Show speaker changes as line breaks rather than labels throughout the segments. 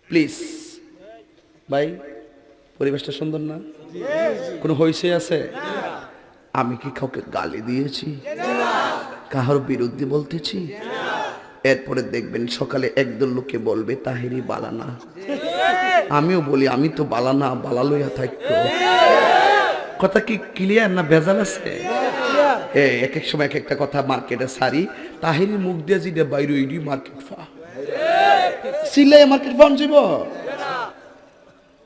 Please ভাই, পরিবেশটা সুন্দর না? কোনো হইছে আছে? আমি কি কাউকে গালি দিয়েছি, কাহার বিরুদ্ধে বলতেছি? এরপরে দেখবেন সকালে একদল লোকে বলবে তাহেরি বালানা, আমিও বলি আমি তো বালানা, বালা লইয়া থাকতো। কথা কি ক্লিয়ার না ভেজাল আছে? এক এক সময় এক একটা কথা মার্কেটে সারি, তাহেরির মুখ দিয়ে যেটা বাইরে ওইডি মার্কেট ফা সিলাই মার্কেট ফান যাব।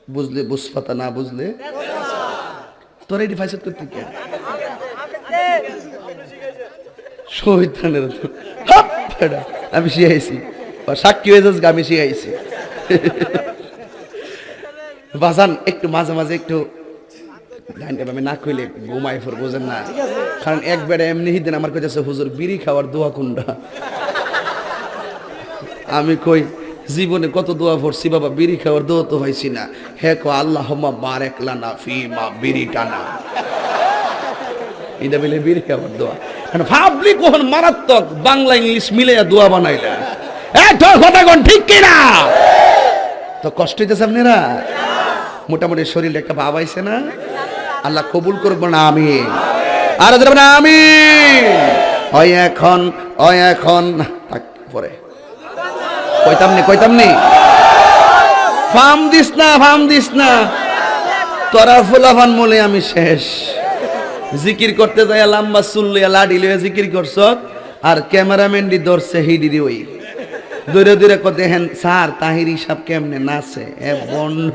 বুঝলে বুঝপাতা, না বুঝলে তোর এটি ফাইসাত করতে কে শহীদানের আমি শিখাইছি, সাক্ষী হয়ে যাস, আমি শিখাইছি। বাজান একটু মাঝে মাঝে একটু আমি না কইলে ঘুমাই ফোর, বোঝেন না? কারণ একবারে এমনি দিন আমার কাছে হুজুর বিড়ি খাওয়ার দোয়া কোনটা। আমি কই জীবনে কত দোয়া পড়ছি বাবা, বিড়ি খাওয়ার দোয়া তো হয়েছি না। হে কো আল্লাহুম্মা বারিক লানা ফিমা বিড়ি টানা, এটা বলে বিড়ি খাওয়ার দোয়া। কারণ ভাবলি কোন মারাত্মক বাংলা ইংলিশ মিলে দোয়া বানাইলা, তোর কথা কোন ঠিক কিনা? তো কষ্ট হইতেছে আপনারা? মোটামুটি শরীরে একটা ভাব আইছে না? আল্লাহ কবুল করবো না? আমিন। আর যাবে না? আমিন। ওই এখন পরে কইতাম নি ফার্ম দিস না তোরা ফুলাফান মলে আমি শেষ। জিকির করতে যাই লম্বা চুল লইয়া লাডি লইয়া জিকির করছ, আর ক্যামেরাম্যান দি ধরছে হিডিরি ওই দূরে দূরে কত দেখেন স্যার তাহিরি সাহেব কেমনে নাচে, এ বন্ড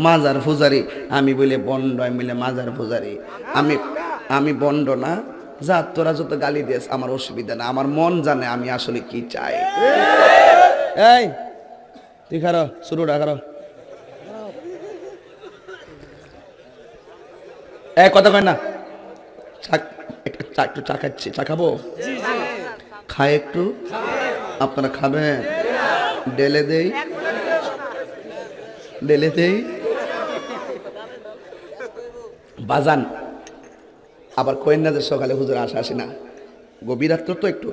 মাজার পূজারি। আমি বলে বন্ড, আমি বলে মাজার পূজারি। আমি বন্ড না, যা তোরা যত গালি দিস আমার অসুবিধা না, আমার মন জানে আমি আসলে কি চাই। এই তুই খারো, শুরুটা খারো। কথা কয় না, একটু চা খাচ্ছি, চা খাবো, খায় একটু, আপনারা খাবেন? ডেলে দেই বাজান। আবার কয়েন না যে সকালে হুজুর আসে না, গভীর রাত্র তো একটু